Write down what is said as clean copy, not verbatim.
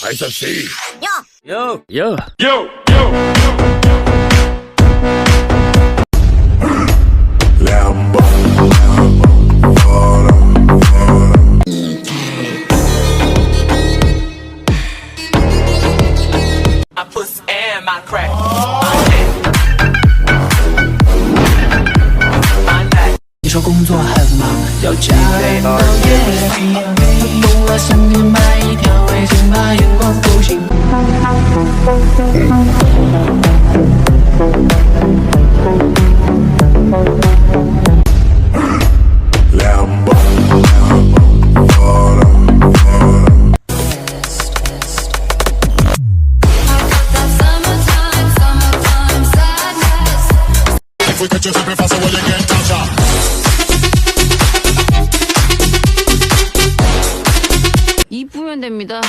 아저씨. 요. 램보. I pussy and my crack. My neck. 你说工作很忙，要加班到夜里，我懂了，想你买一条围巾，把眼光勾紧。램보. If we catch you slipping fast, will you get touched? 입으면 됩니다.